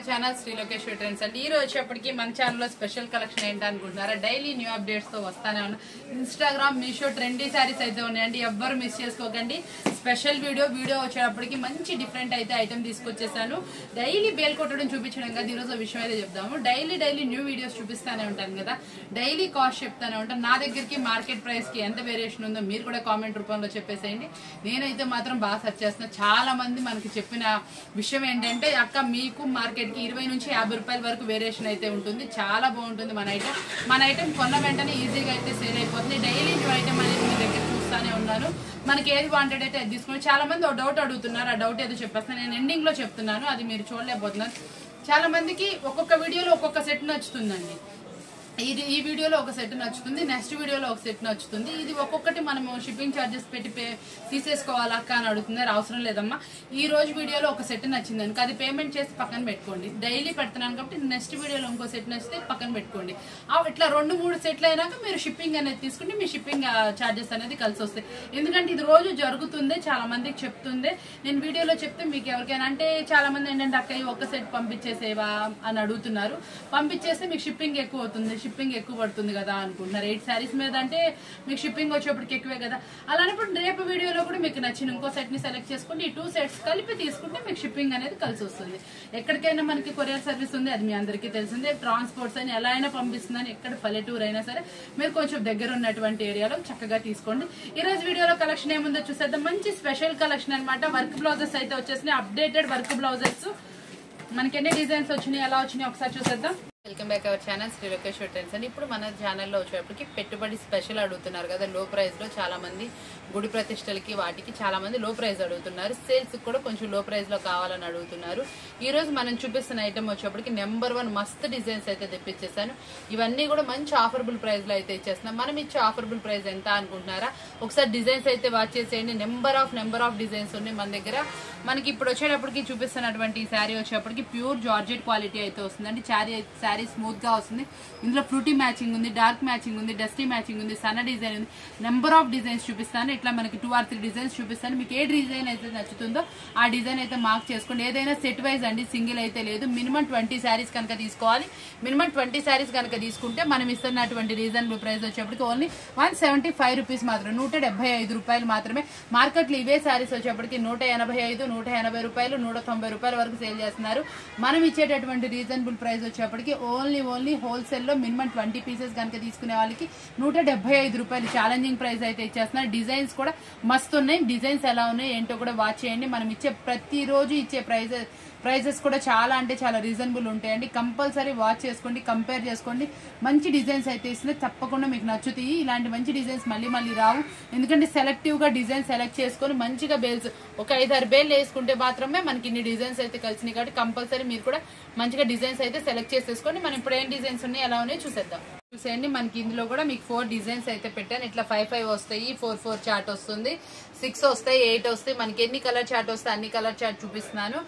Channel Shri Lokeshwari trends అండి. ఈ రోజు వచ్చేప్పటికి మన ఛానల్లో స్పెషల్ కలెక్షన్ ఏంటి అనుకుంటున్నారా? డైలీ న్యూ అప్డేట్స్ తో వస్తానే ఉన్నా. ఇన్స్టాగ్రామ్, మీషో ట్రెండీ శారీస్ అయితే ఉన్నాయండి. ఎవ్వరు మిస్ చేసుకోకండి. స్పెషల్ వీడియో వచ్చేటప్పటికి మంచి డిఫరెంట్ అయితే ఐటమ్ తీసుకొచ్చేసాను. డైలీ బేల్ కొట్టడం చూపించడం కదా ఈరోజు విషయం అయితే చెప్దాము. డైలీ న్యూ వీడియోస్ చూపిస్తానే ఉంటాను కదా, డైలీ కాస్ట్ చెప్తానే ఉంటాను. నా దగ్గరికి మార్కెట్ ప్రైస్ కి ఎంత వేరియేషన్ ఉందో మీరు కూడా కామెంట్ రూపంలో చెప్పేసేయండి. నేనైతే మాత్రం బాగా సెర్చ్ చేస్తున్నా. చాలా మంది మనకి చెప్పిన విషయం ఏంటంటే, అక్క మీకు మార్కెట్ కి 20 నుంచి 50 రూపాయల వరకు వేరియేషన్ అయితే ఉంటుంది. చాలా బాగుంటుంది మన ఐటమ్ కొన్న వెంటనే ఈజీగా అయితే సేల్ అయిపోతుంది. డైలీ న్యూ ఐటమ్ అనేది మీ దగ్గర చూస్తానే ఉన్నాను. మనకి ఏది వాంటెడ్ అయితే అది తీసుకుని. చాలా మంది ఒక డౌట్ అడుగుతున్నారు. ఆ డౌట్ ఏదో చెప్పేస్తాను. నేను ఎండింగ్ లో చెప్తున్నాను, అది మీరు చూడలేకపోతున్నారు. చాలా మందికి ఒక్కొక్క వీడియోలో ఒక్కొక్క సెట్ నచ్చుతుందండి. ఈ వీడియోలో ఒక సెట్ నచ్చుతుంది, నెక్స్ట్ వీడియోలో ఒక సెట్ నచ్చుతుంది. ఇది ఒక్కొక్కటి మనము షిప్పింగ్ ఛార్జెస్ పెట్టి తీసేసుకోవాలా అక్క అని అడుగుతున్నారు. అవసరం లేదమ్మా. ఈ రోజు వీడియోలో ఒక సెట్ నచ్చింది అనుకో, అది పేమెంట్ చేసి పక్కన పెట్టుకోండి. డైలీ పెడుతున్నాను కాబట్టి నెక్స్ట్ వీడియోలో ఇంకో సెట్ నచ్చితే పక్కన పెట్టుకోండి. ఇట్లా 2-3 సెట్లు అయినాక మీరు షిప్పింగ్ అనేది తీసుకుంటే మీ షిప్పింగ్ ఛార్జెస్ అనేది కలిసి వస్తాయి. ఎందుకంటే ఇది రోజు జరుగుతుంది, చాలా మందికి చెప్తుంది. నేను వీడియోలో చెప్తే మీకు ఎవరికైనా అంటే, చాలా మంది ఏంటంటే అక్క ఈ ఒక్క సెట్ పంపించేసేవా అని అడుగుతున్నారు. పంపించేస్తే మీకు షిప్పింగ్ ఎక్కువ అవుతుంది, షిప్పింగ్ ఎక్కువ పడుతుంది కదా అనుకుంటున్నారు. 8 శారీస్ మీద అంటే మీకు షిప్పింగ్ వచ్చేప్పటికి ఎక్కువే కదా. అలానప్పుడు రేపు వీడియోలో కూడా మీకు నచ్చిన ఇంకో సెట్ ని సెలెక్ట్ చేసుకుంటే ఈ 2 సెట్స్ కలిపి తీసుకుంటే మీకు షిప్పింగ్ అనేది కలిసి వస్తుంది. ఎక్కడికైనా మనకి కొరియర్ సర్వీస్ ఉంది, అది మీ అందరికీ తెలిసిందే. ట్రాన్స్పోర్ట్స్ అని ఎలా అయినా పంపిస్తుందని, ఎక్కడ పల్లెటూరు అయినా సరే మీరు కొంచెం దగ్గర ఉన్నటువంటి ఏరియాలో చక్కగా తీసుకోండి. ఈ రోజు వీడియోలో కలెక్షన్ ఏముందో చూసేద్దాం. మంచి స్పెషల్ కలెక్షన్ అనమాట. వర్క్ బ్లౌజెస్ అయితే వచ్చేసినాయి, అప్డేటెడ్ వర్క్ బ్లౌజెస్. మనకి ఎన్ని డిజైన్స్ వచ్చినాయి, ఎలా వచ్చినాయి ఒకసారి చూసేద్దాం. Welcome back our channel Shri Lokeshwari trends అండి. ఇప్పుడు మన ఛానల్లో వచ్చేటప్పటికి పెట్టుబడి స్పెషల్ అడుగుతున్నారు కదా, లో ప్రైస్ లో. చాలా మంది గుడి ప్రతిష్టలకి వాటికి చాలా మంది లో ప్రైస్ అడుగుతున్నారు. సేల్స్ కూడా కొంచెం లో ప్రైస్ లో కావాలని అడుగుతున్నారు. ఈ రోజు మనం చూపిస్తున్న ఐటమ్ వచ్చేప్పటికి నెంబర్ 1 మస్త్ డిజైన్స్ అయితే తెప్పించేసాను. ఇవన్నీ కూడా మంచి ఆఫరబుల్ ప్రైస్ లో అయితే ఇచ్చేస్తున్నాం. మనం ఇచ్చే ఆఫరబుల్ ప్రైస్ ఎంత అనుకుంటున్నారా? ఒకసారి డిజైన్స్ అయితే వాచ్ చేసేయండి. నెంబర్ ఆఫ్ డిజైన్స్ ఉన్నాయి మన దగ్గర. మనకి ఇప్పుడు వచ్చేటప్పటికి చూపిస్తున్నటువంటి ఈ శారీ వచ్చేటప్పటికి ప్యూర్ జార్జెట్ క్వాలిటీ అయితే వస్తుందండి. శారీ స్మూత్ గా వస్తుంది. ఇందులో ఫ్రూటీ మ్యాచింగ్ ఉంది, డార్క్ మ్యాచింగ్ ఉంది, డస్టీ మ్యాచింగ్ ఉంది, సన్న డిజైన్ ఉంది. నెంబర్ ఆఫ్ డిజైన్స్ చూపిస్తాను. ఇట్లా మనకి 2 or 3 డిజైన్స్ చూపిస్తాను. మీకు ఏ డిజైన్ అయితే నచ్చుతుందో ఆ డిజైన్ అయితే మార్క్ చేసుకోండి. ఏదైనా సెట్ వైజ్ అండి, సింగిల్ అయితే లేదు. మినిమం 20 శారీస్ కనుక తీసుకోవాలి. మినిమం 20 శారీస్ కనుక తీసుకుంటే మనం ఇస్తున్నటువంటి రీజనబుల్ ప్రైస్ వచ్చేప్పటికి ఓన్లీ 175 రూపీస్ మాత్రమే, 175 రూపాయలు మాత్రమే. మార్కెట్ లో ఇవే శారీస్ వచ్చేప్పటికి 185, 180 రూపాయలు, 190 రూపాయల వరకు సేల్ చేస్తున్నారు. మనం ఇచ్చేటటువంటి రీజనబుల్ ప్రైస్ వచ్చేప్పటికి ఓన్లీ హోల్సేల్ లో మినిమం 20 పీసెస్ కనుక తీసుకునే వాళ్ళకి 175 రూపాయలు ఛాలెంజింగ్ ప్రైస్ అయితే ఇచ్చేస్తున్నారు. డిజైన్స్ కూడా మస్తు ఉన్నాయి. డిజైన్స్ ఎలా ఉన్నాయి ఏంటో కూడా వాచ్ చేయండి. మనం ఇచ్చే ప్రతిరోజు ఇచ్చే ప్రైజెస్ కూడా చాలా అంటే చాలా రీజనబుల్ ఉంటాయండి. కంపల్సరీ వాచ్ చేసుకోండి, కంపేర్ చేసుకోండి. మంచి డిజైన్స్ అయితే ఇస్తున్నాయి, తప్పకుండా మీకు నచ్చుతాయి. ఇలాంటి మంచి డిజైన్స్ మళ్ళీ రావు. ఎందుకంటే సెలెక్టివ్ గా డిజైన్ సెలెక్ట్ చేసుకొని మంచిగా బేల్స్ ఒక 5-6 బేల్ వేసుకుంటే మాత్రమే మనకి ఇన్ని డిజైన్స్ అయితే కలిసినాయి. కాబట్టి కంపల్సరీ మీరు కూడా మంచిగా డిజైన్స్ అయితే సెలెక్ట్ చేసేసుకోండి. మనం ఇప్పుడు ఏం డిజైన్స్ ఉన్నాయి, ఎలా ఉన్నాయో చూసేద్దాం. చూసేయండి, మనకి ఇందులో కూడా మీకు 4 డిజైన్స్ అయితే పెట్టాను. ఇట్లా 5 వస్తాయి, 4 చార్ట్ వస్తుంది, 6 వస్తాయి, 8 వస్తాయి. మనకి ఎన్ని కలర్ చార్ట్ వస్తాయి అన్ని కలర్ చార్ట్ చూపిస్తున్నాను.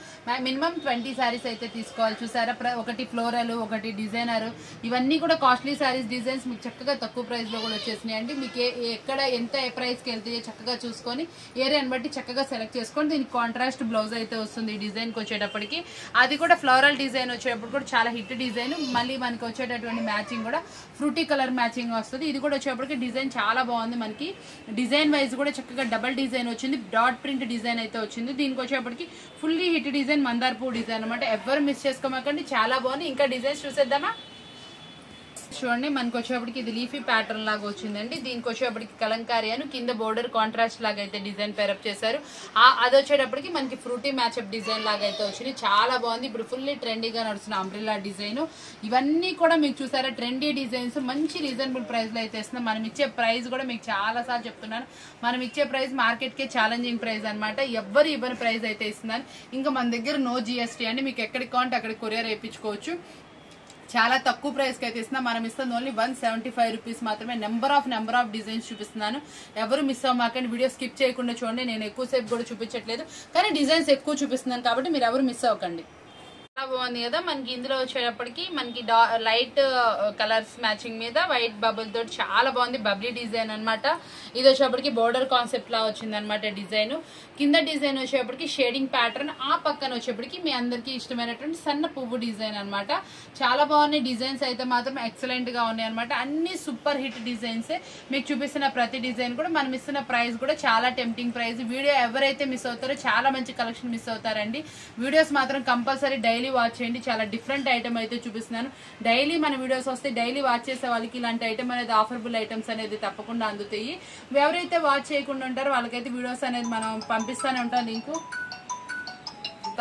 మినిమం 20 శారీస్ అయితే తీసుకోవాలి. చూసారా, ఒకటి ఫ్లోరల్, ఒకటి డిజైనర్. ఇవన్నీ కూడా కాస్ట్లీ శారీస్, డిజైన్స్ మీకు చక్కగా తక్కువ ప్రైస్ లో కూడా వచ్చేసినాయి అండి. మీకు ఎక్కడ ఎంత ప్రైస్ కి వెళ్తాయో చక్కగా చూసుకొని ఏరియాని బట్టి చక్కగా సెలెక్ట్ చేసుకోండి. దీనికి కాంట్రాస్ట్ బ్లౌజ్ అయితే వస్తుంది ఈ డిజైన్ కి వచ్చేటప్పటికి. అది కూడా ఫ్లోరల్ డిజైన్ వచ్చేటప్పుడు కూడా చాలా హిట్ డిజైన్. మళ్ళీ మనకి వచ్చేటటువంటి మ్యాచింగ్ కూడా ఫ్రూటీ కలర్ మ్యాచింగ్ వస్తుంది. ఇది కూడా వచ్చేప్పటికి డిజైన్ చాలా బాగుంది. మనకి డిజైన్ వైజ్ కూడా చక్కగా డబల్ డిజైన్ వచ్చింది, డాట్ ప్రింట్ డిజైన్ అయితే వచ్చింది. దీనికి వచ్చేప్పటికి ఫుల్లీ హిట్ డిజైన్, మందార్ పూ డిజైన్ అనమాట. ఎవరు మిస్ చేసుకోమాకండి, చాలా బాగుంది. ఇంకా డిజైన్స్ చూసేద్దామా? చూడండి, మనకి వచ్చేప్పటికి ఇది లీఫీ ప్యాటర్న్ లాగా వచ్చిందండి. దీనికి వచ్చేప్పటికి కలంకారీ అని కింద బోర్డర్ కాంట్రాస్ట్ లాగా అయితే డిజైన్ పేరప్ చేశారు. అది వచ్చేటప్పటికి మనకి ఫ్రూటీ మ్యాచ్అప్ డిజైన్ లాగా అయితే వచ్చింది. చాలా బాగుంది. ఇప్పుడు ఫుల్లీ ట్రెండీగా నడుస్తున్న అంబ్రిల్లా డిజైన్. ఇవన్నీ కూడా మీకు చూసారా ట్రెండీ డిజైన్స్, మంచి రీజనబుల్ ప్రైస్ లో అయితే ఇస్తున్నాం. మనం ఇచ్చే ప్రైస్ కూడా మీకు చాలా సార్లు చెప్తున్నాను, మనం ఇచ్చే ప్రైస్ మార్కెట్ కే ఛాలెంజింగ్ ప్రైస్ అనమాట. ఎవ్వరు ఇవ్వని ప్రైస్ అయితే ఇస్తున్నాను. ఇంకా మన దగ్గర నో GST అండి. మీకు ఎక్కడికి కావాలంటే అక్కడికి కొరియర్ వేయించుకోవచ్చు. చాలా తక్కువ ప్రైస్ కి అయితే ఇస్తున్నా. మనం ఇస్తుంది ఓన్లీ 175 రూపీస్ మాత్రమే. నెంబర్ ఆఫ్ డిజైన్స్ చూపిస్తున్నాను. ఎవరు మిస్ అవ్వమాకండి. వీడియో స్కిప్ చేయకుండా చూడండి. నేను ఎక్కువసేపు కూడా చూపించట్లేదు, కానీ డిజైన్స్ ఎక్కువ చూపిస్తున్నాను కాబట్టి మీరు ఎవరు మిస్ అవ్వకండి. చాలా బాగుంది కదా. మనకి ఇందులో వచ్చేటప్పటికి మనకి లైట్ కలర్స్ మ్యాచింగ్ మీద వైట్ బబుల్ తోటి చాలా బాగుంది. బబ్లీ డిజైన్ అనమాట. ఇది వచ్చేటప్పటికి బోర్డర్ కాన్సెప్ట్ లా వచ్చింది అనమాట డిజైన్. కింద డిజైన్ వచ్చేటప్పటికి షేడింగ్ ప్యాటర్న్, ఆ పక్కన వచ్చేప్పటికి మీ అందరికి ఇష్టమైనటువంటి సన్న పువ్వు డిజైన్ అనమాట. చాలా బాగున్నాయి డిజైన్స్ అయితే మాత్రం ఎక్సలెంట్ గా ఉన్నాయి అనమాట. అన్ని సూపర్ హిట్ డిజైన్స్. మీకు చూపిస్తున్న ప్రతి డిజైన్ కూడా మనం ఇస్తున్న ప్రైస్ కూడా చాలా టెంప్టింగ్ ప్రైస్. వీడియో ఎవరైతే మిస్ అవుతారో చాలా మంచి కలెక్షన్ మిస్ అవుతారండి. వీడియోస్ మాత్రం కంపల్సరీ డైలీ వాచ్ చేయండి. చాలా డిఫరెంట్ ఐటమ్ అయితే చూపిస్తున్నాను. డైలీ మన వీడియోస్ వస్తే డైలీ వాచ్ చేసే వాళ్ళకి ఇలాంటి ఐటమ్ అనేది ఆఫర్బుల్ ఐటమ్స్ అనేది తప్పకుండా అందుతాయి. ఎవరైతే వాచ్ చేయకుండా ఉంటారో వాళ్ళకైతే వీడియోస్ అనేది మనం పంపిస్తూనే ఉంటాం లింకు.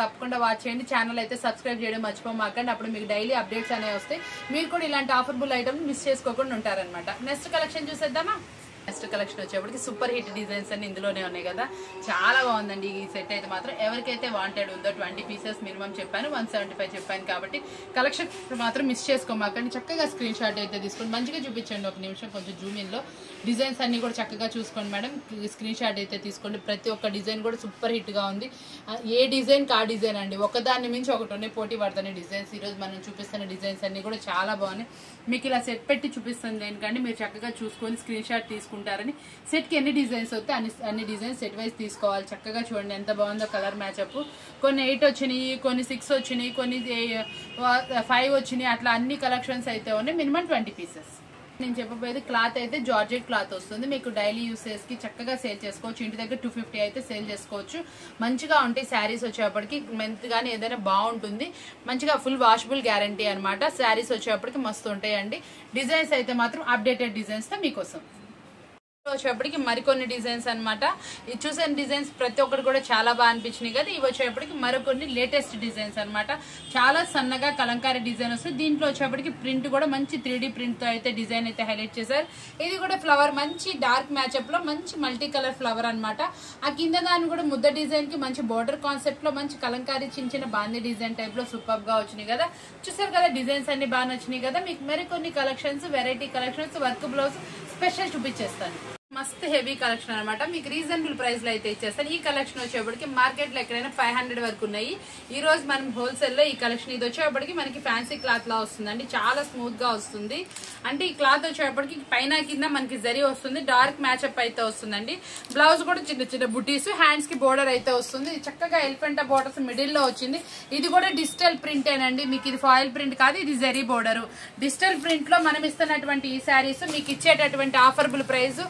తప్పకుండా వాచ్ చేయండి. ఛానల్ అయితే సబ్స్క్రైబ్ చేయడం మర్చిపోమాకండి. అప్పుడు మీకు డైలీ అప్డేట్స్ అనేవి వస్తాయి. మీరు కూడా ఇలాంటి ఆఫర్బుల్ ఐటమ్ మిస్ చేసుకోకుండా ఉంటారనమాట. నెక్స్ట్ కలెక్షన్ చూసేద్దామా. నెక్స్ట్ కలెక్షన్ వచ్చేప్పటికి సూపర్ హిట్ డిజైన్స్ అన్ని ఇందులోనే ఉన్నాయి కదా. చాలా బాగుందండి ఈ సెట్ అయితే మాత్రం. ఎవరికైతే వాంటెడ్ ఉందో 20 పీసెస్ మినిమం చెప్పాను, 175 చెప్పాను కాబట్టి కలెక్షన్ మాత్రం మిస్ చేసుకోమాకండి. చక్కగా స్క్రీన్ షాట్ అయితే తీసుకోండి. మంచిగా చూపించండి. ఒక నిమిషం కొంచెం జూమ్ ఇన్ లో డిజైన్స్ అన్ని కూడా చక్కగా చూసుకోండి మేడం. స్క్రీన్ షాట్ అయితే తీసుకోండి. ప్రతి ఒక్క డిజైన్ కూడా సూపర్ హిట్ గా ఉంది. ఏ డిజైన్ కా డిజైన్ అండి, ఒకదాని మించి ఒకటి ఉన్నాయి. పోటీ పడుతున్నాయి డిజైన్స్. ఈ రోజు మనం చూపిస్తున్న డిజైన్స్ అన్ని కూడా చాలా బాగున్నాయి. మీకు ఇలా సెట్ పెట్టి చూపిస్తుంది దేనికంటే మీరు చక్కగా చూసుకొని స్క్రీన్ షాట్ తీసుకుంటారని. సెట్ కి ఎన్ని డిజైన్స్ వస్తే అన్ని డిజైన్స్ సెట్ వైజ్ తీసుకోవాలి. చక్కగా చూడండి ఎంత బాగుందో కలర్ మ్యాచ్అప్. కొన్ని 8 వచ్చినాయి, కొన్ని 6 వచ్చినాయి, కొన్ని 5 వచ్చినాయి. అట్లా అన్ని కలెక్షన్స్ అయితే ఉన్నాయి. Minimum 20 pieces. నేను చెప్పబోయేది క్లాత్ అయితే జార్జెట్ క్లాత్ వస్తుంది. మీకు డైలీ యూసేజ్ కి చక్కగా సేల్ చేసుకోవచ్చు. ఇంటి దగ్గర 250 అయితే సేల్ చేసుకోవచ్చు. మంచిగా ఉంటాయి శారీస్ వచ్చేప్పటికి. మెంత్ గానీ ఏదైనా బాగుంటుంది. మంచిగా ఫుల్ వాషబుల్ గ్యారంటీ అనమాట. శారీస్ వచ్చేప్పటికి మస్తు ఉంటాయండి. డిజైన్స్ అయితే మాత్రం అప్డేటెడ్ డిజైన్స్ తో మీకోసం వచ్చేప్పటికి మరికొన్ని డిజైన్స్ అనమాట. ఇది చూసిన డిజైన్స్ ప్రతి ఒక్కటి కూడా చాలా బాగా అనిపించినాయి కదా. ఇవి వచ్చేప్పటికి మరికొన్ని లేటెస్ట్ డిజైన్స్ అనమాట. చాలా సన్నగా కలంకారీ డిజైన్ వస్తుంది. దీంట్లో వచ్చేప్పటికి ప్రింట్ కూడా మంచి 3D ప్రింట్ తో అయితే డిజైన్ అయితే హైలైట్ చేశారు. ఇది కూడా ఫ్లవర్ మంచి డార్క్ మ్యాచ్అప్ లో మంచి మల్టీ కలర్ ఫ్లవర్ అనమాట. ఆ కింద దాన్ని కూడా ముద్ద డిజైన్ కి మంచి బోర్డర్ కాన్సెప్ట్ లో మంచి కలంకారీ చిన్న చిన్న బాందీ డిజైన్ టైప్ లో సూపర్ గా వచ్చినాయి కదా. చూసారు కదా డిజైన్స్ అన్ని బాగా నచ్చినాయి కదా. మీకు మరికొన్ని collections, variety collections, work blouse special చూపించేస్తాను. మస్త్ హెవీ కలెక్షన్ అనమాట. మీకు రీజనబుల్ ప్రైస్ లో అయితే ఇచ్చేస్తాను. ఈ కలెక్షన్ వచ్చేప్పటికి మార్కెట్ లో ఎక్కడైనా 500 వరకు ఉన్నాయి. ఈ రోజు మనం హోల్సేల్ లో ఈ కలెక్షన్ ఇది వచ్చేప్పటికి మనకి ఫ్యాన్సీ క్లాత్ లా వస్తుందండి. చాలా స్మూత్ గా వస్తుంది. అంటే ఈ క్లాత్ వచ్చేప్పటికి పైన కింద మనకి జరీ వస్తుంది. డార్క్ మ్యాచ్అప్ అయితే వస్తుందండి. బ్లౌజ్ కూడా చిన్న చిన్న బుటీస్, హ్యాండ్స్ కి బోర్డర్ అయితే వస్తుంది. చక్కగా ఎలిఫెంటా బోర్డర్స్ మిడిల్ లో వచ్చింది. ఇది కూడా డిజిటల్ ప్రింట్ ఏనండి. మీకు ఇది ఫాయిల్ ప్రింట్ కాదు, ఇది జరీ బోర్డర్. డిజిటల్ ప్రింట్ లో మనం ఇస్తున్నటువంటి ఈ శారీస్ మీకు ఇచ్చేటటువంటి ఆఫర్బుల్ ప్రైస్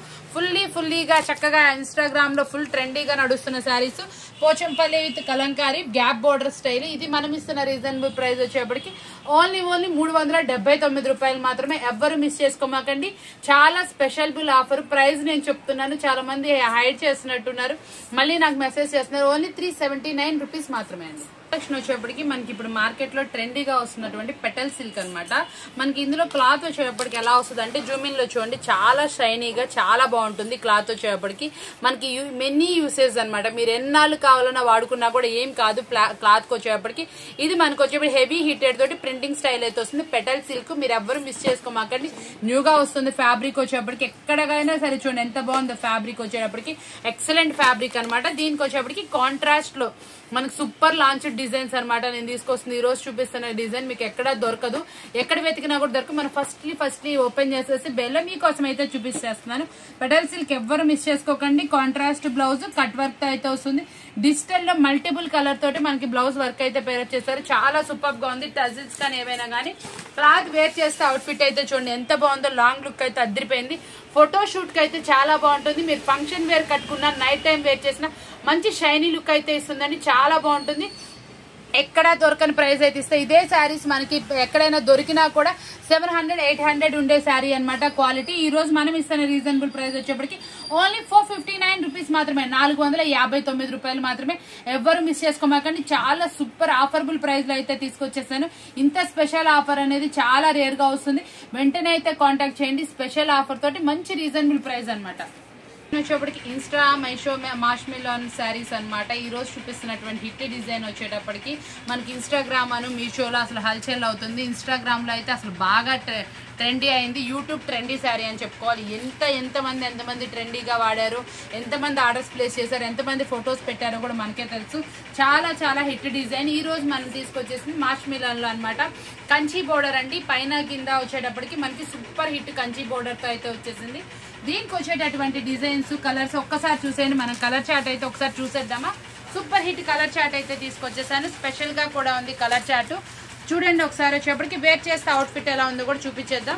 ఫుల్లీగా చక్కగా ఇన్స్టాగ్రామ్ లో ఫుల్ ట్రెండీగా నడుస్తున్న sarees. Pochampally with Kalamkari gap border style. ఇది మనం ఇస్తున్న రీజనబుల్ ప్రైస్ వచ్చేప్పటికి ఓన్లీ 379 రూపాయలు మాత్రమే. ఎవ్వరు మిస్ చేసుకోమాకండి. చాలా స్పెషల్ ఆఫర్. ప్రైస్ నేను చెప్తున్నాను, చాలా మంది హైడ్ చేస్తున్నట్టున్నారు, మళ్ళీ నాకు మెసేజ్ చేస్తున్నారు. ఓన్లీ 379 రూపీస్ మాత్రమే అండి. కలెక్షన్ వచ్చేప్పటికి మనకి ఇప్పుడు మార్కెట్ లో ట్రెండీగా వస్తున్నటువంటి పెటల్ సిల్క్ అనమాట. మనకి ఇందులో క్లాత్ వచ్చేటప్పటికి ఎలా వస్తుంది అంటే జూమిన్ లో చూడండి చాలా షైనీగా చాలా బాగుంటుంది. క్లాత్ వచ్చేటప్పటికి మనకి మెనీ యూసేజ్ అనమాట. మీరు ఎన్నాళ్ళు కావాలన్నా వాడుకున్నా కూడా ఏం కాదు. క్లాత్ వచ్చేటప్పటికి ఇది మనకు వచ్చేప్పటికి హెవీ హీటెడ్ తోటి ప్రింటింగ్ స్టైల్ అయితే వస్తుంది. పెటల్ సిల్క్ మీరు ఎవ్వరు మిస్ చేసుకోమాకండి. న్యూగా వస్తుంది. ఫ్యాబ్రిక్ వచ్చేప్పటికి ఎక్కడైనా సరే చూడండి ఎంత బాగుందో ఫ్యాబ్రిక్ వచ్చేటప్పటికి. ఎక్సలెంట్ ఫ్యాబ్రిక్ అనమాట. దీనికి వచ్చేప్పటికి కాంట్రాస్ట్ లో మనకు సూపర్ లాంచ్ డిజైన్స్ అనమాట. నేను తీసుకొస్తుంది ఈ రోజు చూపిస్తున్న డిజైన్ మీకు ఎక్కడ దొరకదు. ఎక్కడ వెతికినా కూడా దొరకదు. మనం ఫస్ట్లీ ఓపెన్ చేసేసి బెల్ల మీకోసం అయితే చూపిస్తున్నాను. పెటల్ సిల్క్ ఎవ్వరు మిస్ చేసుకోకండి. కాంట్రాస్ట్ బ్లౌజ్ కట్ వర్క్ తో అయితే వస్తుంది. డిజిటల్ లో మల్టిపుల్ కలర్ తోటి మనకి బ్లౌజ్ వర్క్ అయితే పేరప్ చేస్తారు. చాలా సూపర్ గా ఉంది. టజిల్స్ కానీ ఏవైనా కానీ క్లాత్ వేర్ చేస్తే అవుట్ఫిట్ అయితే చూడండి ఎంత బాగుందో. లాంగ్ లుక్ అయితే అదిరిపోయింది. ఫోటో షూట్ కి అయితే చాలా బాగుంటుంది. మీరు ఫంక్షన్ వేర్ కట్టుకున్నా, నైట్ టైం వేర్ చేసినా మంచి షైనీ లుక్ అయితే ఇస్తుందండి. చాలా బాగుంటుంది. ఎక్కడా దొరకని ప్రైస్ అయితే ఇస్తే ఇదే శారీస్ మనకి ఎక్కడైనా దొరికినా కూడా 700-800 ఉండే శారీ అనమాట క్వాలిటీ. ఈ రోజు మనం ఇస్తున్న రీజనబుల్ ప్రైస్ వచ్చేప్పటికి ఓన్లీ 459 రూపీస్ మాత్రమే. 459 రూపాయలు మాత్రమే. ఎవ్వరు మిస్ చేసుకోమాకండి. చాలా సూపర్ ఆఫర్బుల్ ప్రైస్ లో అయితే తీసుకొచ్చేసాను. ఇంత స్పెషల్ ఆఫర్ అనేది చాలా రేర్ గా వస్తుంది. వెంటనే అయితే కాంటాక్ట్ చేయండి. స్పెషల్ ఆఫర్ తోటి మంచి రీజనబుల్ ప్రైస్ అనమాట. వచ్చేటప్పటికి ఇన్స్టా మైషో మార్ష్మెలోన్ శారీస్ అనమాట. ఈ రోజు చూపిస్తున్నటువంటి హిట్ డిజైన్ వచ్చేటప్పటికి మనకి ఇన్స్టాగ్రామ్ అను మీషోలో అసలు హల్చల్ అవుతుంది. ఇన్స్టాగ్రామ్లో అయితే అసలు బాగా ట్రెండీ అయింది. యూట్యూబ్ ట్రెండీ శారీ అని చెప్పుకోవాలి. ఎంతమంది ట్రెండీగా వాడారు, ఎంతమంది ఆర్డర్స్ ప్లేస్ చేశారు, ఎంతమంది ఫొటోస్ పెట్టారో కూడా మనకే తెలుసు. చాలా హిట్ డిజైన్. ఈ రోజు మనం తీసుకొచ్చేసింది మార్ష్మెలోన్లో అనమాట. కంచి బోర్డర్ అండి, పైన కింద వచ్చేటప్పటికి మనకి సూపర్ హిట్ కంచి బోర్డర్తో అయితే వచ్చేసింది. దీనికి వచ్చేటటువంటి డిజైన్స్ కలర్స్ ఒక్కసారి చూసేయండి. మనం కలర్ చార్ట్ అయితే ఒకసారి చూసేద్దామా. సూపర్ హిట్ కలర్ చార్ట్ అయితే తీసుకొచ్చేసాను. స్పెషల్ గా కూడా ఉంది కలర్ చార్ట్. చూడండి ఒకసారి వచ్చేప్పటికి వేర్ చేస్తే అవుట్ఫిట్ ఎలా ఉందో కూడా చూపించేద్దాం.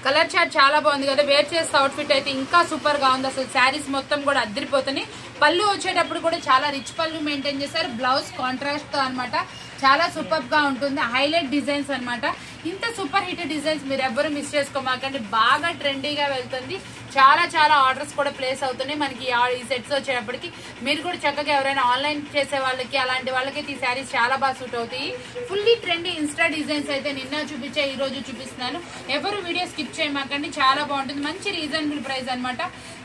కలర్ చార్ట్ చాలా బాగుంది కదా. వేర్ చేస్తే అవుట్ఫిట్ అయితే ఇంకా సూపర్ గా ఉంది. అసలు శారీస్ మొత్తం కూడా అద్దరిపోతున్నాయి. పళ్ళు వచ్చేటప్పుడు కూడా చాలా రిచ్ పళ్ళు మెయింటైన్ చేశారు. బ్లౌజ్ కాంట్రాస్ట్ తో అనమాట. చాలా సూపర్ గా ఉంటుంది. హైలైట్ డిజైన్స్ అనమాట. ఇంత సూపర్ హిట్ డిజైన్స్ మీరు ఎవ్వరు మిస్ చేసుకోమాకండి. బాగా ట్రెండీగా వెళ్తుంది. చాలా ఆర్డర్స్ కూడా ప్లేస్ అవుతున్నాయి మనకి ఈ సెట్స్ వచ్చేటప్పటికి. మీరు కూడా చక్కగా ఎవరైనా ఆన్లైన్ చేసే వాళ్ళకి అలాంటి వాళ్ళకి ఈ శారీస్ చాలా బాగా సూట్ అవుతాయి. ఫుల్లీ ట్రెండీ ఇన్స్టా డిజైన్స్ అయితే నిన్న చూపించే ఈ రోజు చూపిస్తున్నాను. ఎవరు వీడియో స్కిప్ చేయమాకండి. చాలా బాగుంటుంది. మంచి రీజనబుల్ ప్రైస్ అనమాట.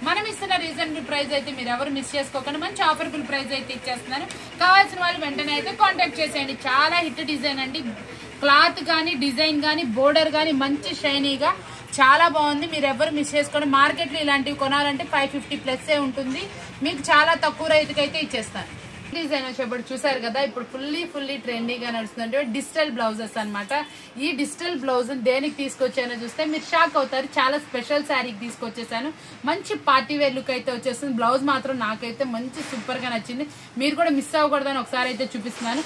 మనం ఇస్తున్న రీజనబుల్ ప్రైస్ అయితే మీరు ఎవరు మిస్ చేసుకోకండి. మంచి ఆఫర్బుల్ ప్రైస్ అయితే ఇచ్చేస్తున్నాను. కావాల్సిన వాళ్ళు వెంటనే అయితే కాంటాక్ట్ చేసేయండి. చాలా హిట్ డిజైన్ అండి. క్లాత్ కానీ డిజైన్ కానీ బోర్డర్ కానీ మంచి షైనీగా చాలా బాగుంది. మీరు ఎవరు మిస్ చేసుకోండి. మార్కెట్లో ఇలాంటివి కొనాలంటే 550+ ఉంటుంది. మీకు చాలా తక్కువ రైతుకి అయితే ఇచ్చేస్తాను. డిజైన్ వచ్చేప్పుడు చూసారు కదా. ఇప్పుడు ఫుల్లీ ట్రెండీగా నడుస్తుంది డిజిటల్ బ్లౌజెస్ అనమాట. ఈ డిజిటల్ బ్లౌజ్ దేనికి తీసుకొచ్చానో చూస్తే మీరు షాక్ అవుతారు. చాలా స్పెషల్ శారీకి తీసుకొచ్చేసాను. మంచి పార్టీ వేర్ లుక్ అయితే వచ్చేస్తుంది. బ్లౌజ్ మాత్రం నాకైతే మంచి సూపర్ గా నచ్చింది. మీరు కూడా మిస్ అవ్వకూడదని ఒకసారి అయితే చూపిస్తున్నాను.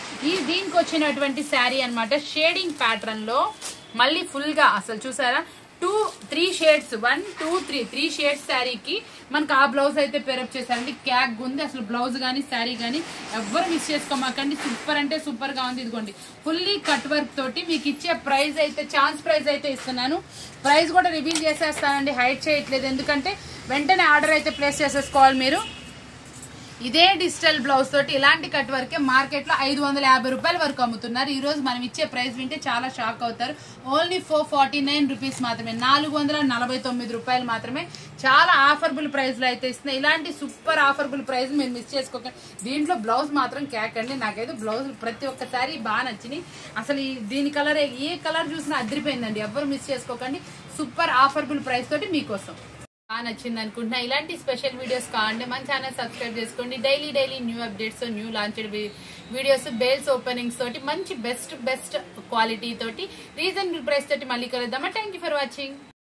దీనికి వచ్చినటువంటి శారీ అనమాట. షేడింగ్ ప్యాటర్న్ లో మళ్ళీ ఫుల్ గా అసలు చూసారా 3 షేడ్స్ 1 2 3 షేడ్స్ శారీకి మనకు ఆ బ్లౌజ్ అయితే పేరప్ చేశారండి. క్యాగ్ ఉంది. అసలు బ్లౌజ్ కానీ శారీ కానీ ఎవ్వరు మిస్ చేసుకోమాకండి. సూపర్ అంటే సూపర్ గా ఉంది. ఇదిగోండి ఫుల్లీ కట్ వర్క్ తోటి మీకు ఇచ్చే ప్రైస్ అయితే ఛాన్స్ ప్రైస్ అయితే ఇస్తున్నాను. ప్రైస్ కూడా రివీల్ చేసేస్తానండి. హైడ్ చేయట్లేదు. ఎందుకంటే వెంటనే ఆర్డర్ అయితే ప్లేస్ చేసేసుకోవాలి మీరు. ఇదే డిజిటల్ బ్లౌజ్ తోటి ఇలాంటి కట్ వర్కే మార్కెట్ లో 550 రూపాయల వరకు అమ్ముతున్నారు. ఈ రోజు మనం ఇచ్చే ప్రైస్ వింటే చాలా షాక్ అవుతారు. ఓన్లీ 449 రూపీస్ మాత్రమే. 449 రూపాయలు మాత్రమే. చాలా ఆఫర్బుల్ ప్రైస్ లో అయితే ఇస్తున్నాయి. ఇలాంటి సూపర్ ఆఫర్బుల్ ప్రైస్ మీరు మిస్ చేసుకోకండి. దీంట్లో బ్లౌజ్ మాత్రం క్యాక్ అండి. నాకైతే బ్లౌజ్ ప్రతి ఒక్కసారి బాగా నచ్చినాయి. అసలు దీని కలర్ ఏ కలర్ చూసినా అదిరిపోయిందండి. ఎవ్వరు మిస్ చేసుకోకండి. సూపర్ ఆఫర్బుల్ ప్రైస్ తోటి మీకోసం. బాగా నచ్చింది అనుకుంటున్నా. ఇలాంటి స్పెషల్ వీడియోస్ కావాలంటే మన ఛానల్ సబ్స్క్రైబ్ చేసుకోండి. Daily new updates, new launched videos, bales openings తోటి మంచి బెస్ట్ క్వాలిటీ తోటి రీజనబుల్ ప్రైస్ తోటి మళ్ళీ కలుద్దామా. Thank you for watching.